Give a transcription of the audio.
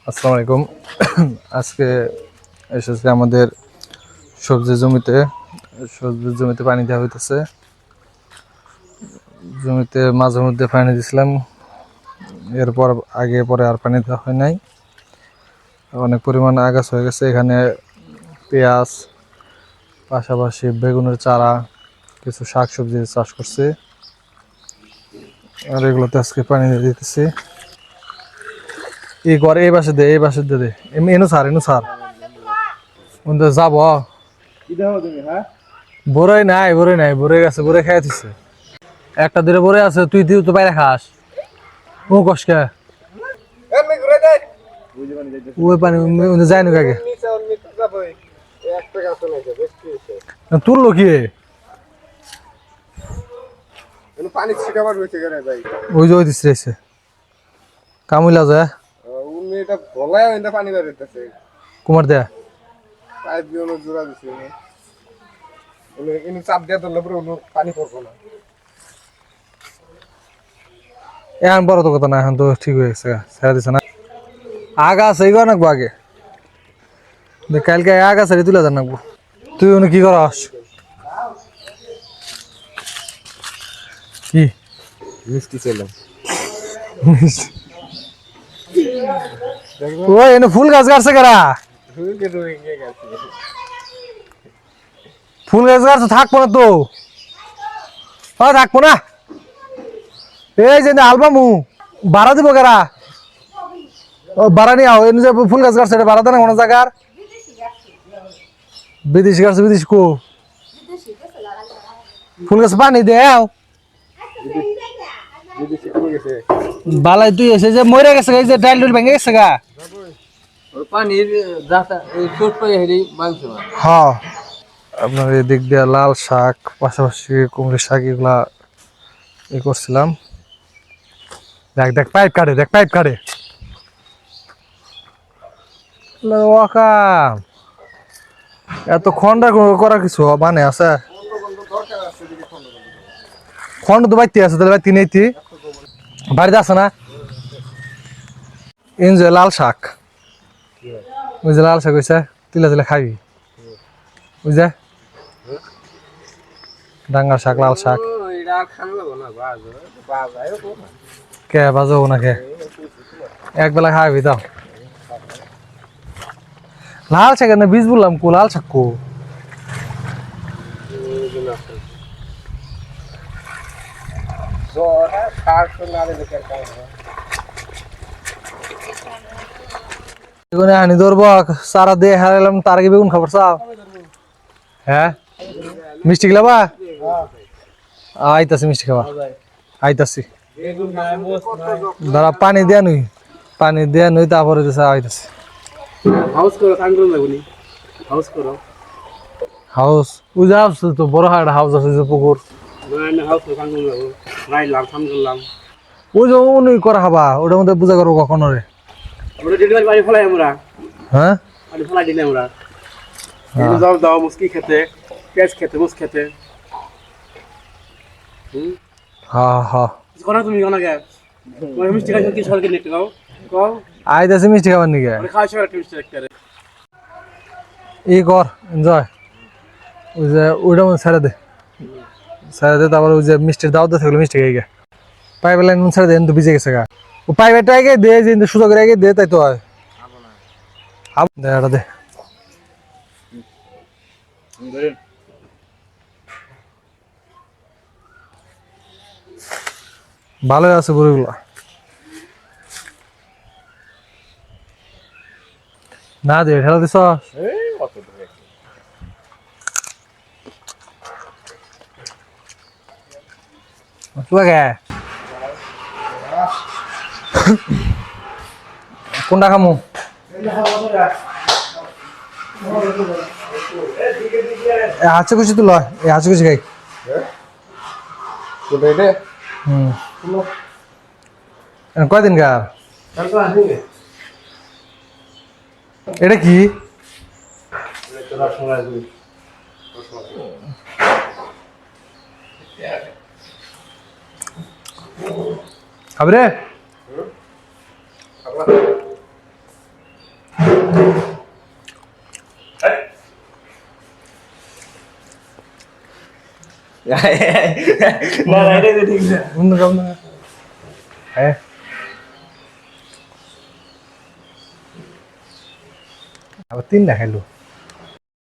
আসসালামু আলাইকুম। আজকে এসেছে আমাদের সবজি জমিতে পানি দেওয়া হইতেছে। জমিতে মাঝে মধ্যে পানি দিছিলাম, এরপর আগে পরে আর পানি দেওয়া হয় নাই। অনেক পরিমাণ আগাছা হয়ে গেছে। এখানে পেঁয়াজ, পাশাপাশি বেগুনের চারা, কিছু শাক সবজি চাষ করছে, আর এগুলোতে আজকে পানি দিয়ে দিতেছি। এই ঘরে এই বাসে দে এনু সার যাব। বড়ই নাই বড়ই গেছে, বড়ই খাই দিচ্ছে। একটা দূরে বড়ই আছে, তুই তো বাইরে খাস। ও কষ্টে ওই পানি যায় না আগে তুললো কি পানি ছিটাবার হয়েছে ভাই। ওই যে ওই দিচ্ছে কামুলা যায় এটা ভলায় পানি বেরোতেছে কুমার দেয়া পাইপ দিয়ে জোড়া দিচ্ছে চাপ দিয়ে ধরলে পরে পানি পড়বো না। এখন বড় তো কথা না, এখন তো ঠিক হয়ে গেছে, ছেড়ে দিছে না। আগা আছে এই নাকবো আগে, কালকে আগা ছেড়ে তুলে যান নাকবো। তুই উনি কি করস? কি মিষ্টি ছিল ও এনে ফুল গাছ গাছছে কারা? ফুল গাছ গাছ থাকবো না তো, থাকবো না। এই যে আলবামু ভাড়া দিব কারা? ও ভাড়া নিয়ে আও, এনে যে ফুল গাছ গাছছে এটা ভাড়া দেয় না কোনো জায়গার? বিদেশি গাছ, বিদেশি কো ফুল গাছ পানি দেও বালাই। তুই এসে যে মরে গেছে, এই যে ডাইল ডুল ভেঙে গেছে গা পানির চোট পাই হেরি মাংস। হ্যাঁ, আপনার এদিক দিয়ে লাল শাক, পাশাপাশি কুমড়ি শাক, এগুলা করছিলাম। দেখ পাইপ কাটে এত খন্ডা করা কিছু মানে আছে? খন্ড তো বাইতে আছে, তাহলে বাইতে নেই বাড়িতে আছে না? এনজয় লাল শাক, ওই যে লাল শাক হয়েছে, তিলা খাবি। ওই যে ডাঙ্গার শাক, লাল শাক কে বাজাবো না কে, একবেলা খাবি দাও। লাল শাক না বীজ বললাম কো, লাল শাক কো? আনি ধরবো সারা দিয়ে হারালাম, তার আগে বেগুন খাবার চাও? হ্যাঁ, মিষ্টি খেলাবা? আইতাছি মিষ্টি খাবা, আইতাছি। দাঁড়া পানি দেয়া নই তারপরে আইতাছি। হাউস করো থাঙ্গুল লাগুনি, হাউস করো। হাউস ওই যে আছে তো, বড় একটা হাউস আছে যে পুকুর, না হাউস করো থাঙ্গুল লাগু, রাইলাম থাঙ্গুলাম। ওই যে উনি করা হবা, ওটার মধ্যে পূজা করবো কখনো রে। আমরা ডেলিভারি বাড়ি ফলাই আমরা, হ্যাঁ বাড়ি ফলাই দিলে আমরা যাও দাও মুসকি খেতে, পেঁয়াজ খেতে, মুস খেতে। হ্যাঁ হ্যাঁ, কোনা তুমি কোনা গে মিষ্টি খাইছো কি সরকে নিতে গাও গাও। আইতাছি মিষ্টি খাবার নিকে। আমরা খাওয়া সরকে মিষ্টি রাখতে রে ই কর এনজয়, ওই যে ওইটা মধ্যে ছেড়ে দে, তারপর ওই যে মিষ্টির দাও থাকলো মিষ্টি খাই গে। পাইপের লাইন ছেড়ে দে, কিন্তু ভিজে গেছে গা। ও পাইপেরটা আগে দে, যে সুযোগ আগে দে, তাই তো হয়। দে এটা দে। ভালো আছে বড়িগুলো না, দে ঠেলা দিছ কোনটা খামু? হাঁচি খুশি তো লয়, এই হাঁচি খুশি খাই। কয়দিন গা এটা কি? খাবি রে? না না এটা তো ঠিক না অন্য কাম না হ্যাঁ আবার তিনটা খাইলো